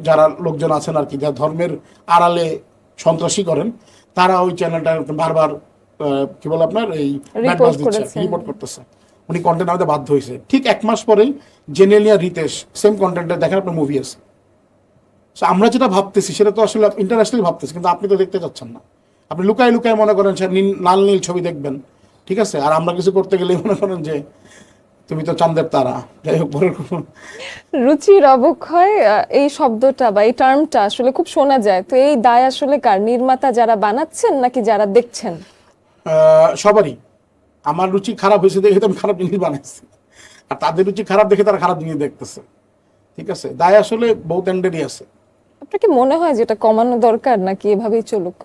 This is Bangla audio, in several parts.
যারা লোকজন আছেন আর কি, যারা ধর্মের আড়ালে সন্ত্রাসী করেন, তারা ওই চ্যানেলটা বারবার কি বলে আপনার এই রিপোর্ট করতেছে। উনি কন্টেন্ট আমাদের বাধ্য হয়েছে। ঠিক 1 মাস পরেই জেনেলিয়া রিতেশ সেম কন্টেন্টে দেখেন আপনার মুভি আছে। আমরা যেটা ভাবতেছি সেটা তো আসলে ইন্টারন্যাশনালি ভাবতেছি, কিন্তু আপনি তো দেখতে চাচ্ছেন না। আপনি লুকায় লুকায় মনে করেন লাল নীল ছবি দেখবেন, ঠিক আছে, আর আমরা কিছু করতে গেলে মনে করেন যে তুমি তো চাঁদের তারা। যাই হোক, রুচির অবক্ষয় এই শব্দটা বা এই টার্মটা আসলে খুব শোনা যায়, তো এই দায় আসলে কার? নির্মাতা যারা বানাচ্ছেন নাকি যারা দেখছেন? সবারই। আমার রুচি খারাপ হয়েছে দেখে তো আমি খারাপ জিনিস বানাইছি, আর তাদের রুচি খারাপ দেখে তারা খারাপ জিনিস দেখতেছে। ঠিক আছে, দায় আসলে বহুত এন্ডেরই আছে। আপনার কি মনে হয় যে এটা কমানো দরকার নাকি এভাবেই চলুক?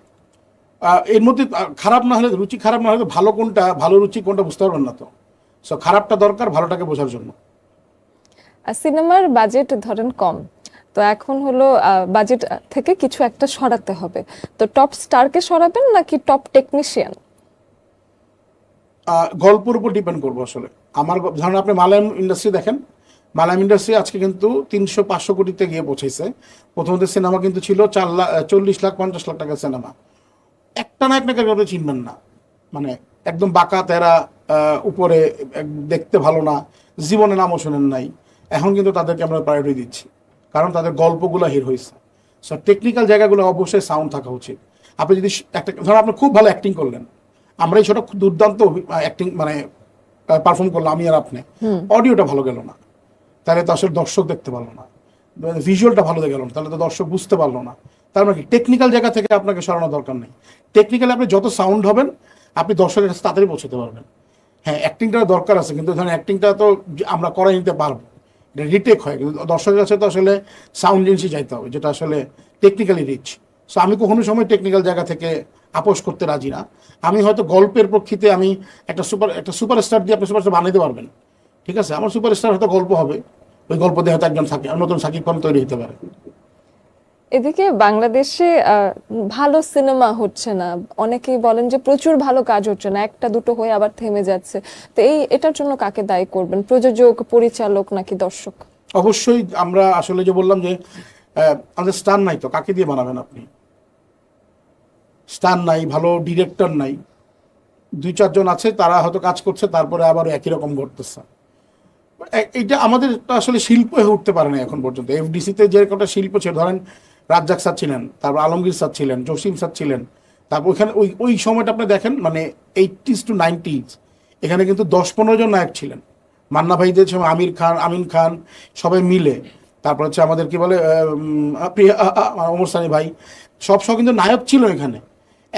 এর মধ্যে খারাপ না হলে, রুচি খারাপ না হলে ভালো কোনটা, ভালো রুচি কোনটা বুঝতে পারবেন না তো। সো খারাপটা দরকার ভালোটাকে বোঝার জন্য। সিনেমার বাজেট ধরেন কম, তো এখন হলো বাজেট থেকে কিছু একটা সরাতে হবে, তো টপ স্টারকে সরাবেন নাকি টপ টেকনিশিয়ান? গল্পের উপর ডিপেন্ড করবো আসলে। আমার ধরেন আপনি মালায়াম ইন্ডাস্ট্রি দেখেন, মালায়াম ইন্ডাস্ট্রি আজকে কিন্তু 300-500 কোটিতে গিয়ে পৌঁছেছে। প্রথমত সিনেমা কিন্তু ছিল 40 লাখ 50 লাখ টাকার সিনেমা। একটা নায়ক নায়কের কথা চিনবেন না, মানে একদম বাঁকা তেরা, উপরে দেখতে ভালো না, জীবনে নামও শোনেন নাই। এখন কিন্তু তাদেরকে আমরা প্রায়োরিটি দিচ্ছি, কারণ তাদের গল্পগুলো হিট হয়েছে। সো টেকনিক্যাল জায়গাগুলো অবশ্যই সাউন্ড থাকা উচিত। আপনি যদি একটা ধরুন আপনি খুব ভালো অ্যাক্টিং করলেন, আমরা এই ছোট দুর্দান্ত অ্যাক্টিং মানে পারফর্ম করলাম আমি আর আপনি, অডিওটা ভালো গেল না, তাহলে তো আসলে দর্শক দেখতে পারলো না। ভিজুয়ালটা ভালো গেল না, তাহলে তো দর্শক বুঝতে পারলো না। তার মানে কি টেকনিক্যাল জায়গা থেকে আপনাকে সরানোর দরকার নেই। টেকনিক্যালি আপনি যত সাউন্ড হবেন, আপনি দর্শকের কাছে তাড়াতাড়ি পৌঁছতে পারবেন। হ্যাঁ, অ্যাক্টিংটা দরকার আছে, কিন্তু ধরেন অ্যাক্টিংটা তো আমরা করাই নিতে পারবো, এটা রিটেক হয়, কিন্তু দর্শকের কাছে তো আসলে সাউন্ড জিনিসই চাইতে হবে, যেটা আসলে টেকনিক্যালি রিচ। সো আমি কখনো সময় টেকনিক্যাল জায়গা থেকে আপোষ করতে রাজি না। আমি হয়তো গল্পের প্রেক্ষিতে আমি একটা সুপারস্টার দিয়ে আপনি সুপারস্টার বানাইতে পারবেন, ঠিক আছে, আমার সুপারস্টার হয়তো গল্প হবে, ওই গল্প দিয়ে হয়তো একজন নতুন সাকিব খান তৈরি হতে পারে। এদিকে বাংলাদেশে ভালো সিনেমা হচ্ছে না, অনেকেই বলেন যে প্রচুর ভালো কাজ হচ্ছে না, একটা দুটো হয়ে আবার থেমে যাচ্ছে, তো এটার জন্য কাকে দায়ী করবেন? প্রযোজক, পরিচালক নাকি দর্শক? অবশ্যই আমরা আসলে যে বললাম যে আমাদের স্টার নাই, তো কাকে দিয়ে বানাবেন আপনি? স্টার নাই, ভালো ডিরেক্টর নাই, 2-4 জন আছে তারা হয়তো কাজ করছে, তারপরে আবার একই রকম ঘটতেছে। এইটা আমাদের আসলে শিল্প হয়ে উঠতে পারে না এখন পর্যন্ত। এফডিসিতে যে একটা শিল্প ছিল, ধরেন রাজ্জাক স্যার ছিলেন, তারপর আলমগীর স্যার ছিলেন, জসিম স্যার ছিলেন, তারপর ওইখানে ওই সময়টা আপনি দেখেন, মানে 80s to 90s, এখানে কিন্তু 10-15 জন নায়ক ছিলেন। মান্না ভাইদের সময় আমিন খান সবাই মিলে, তারপর হচ্ছে আমাদের কি বলে ওমর সানি ভাই, সব কিন্তু নায়ক ছিল এখানে।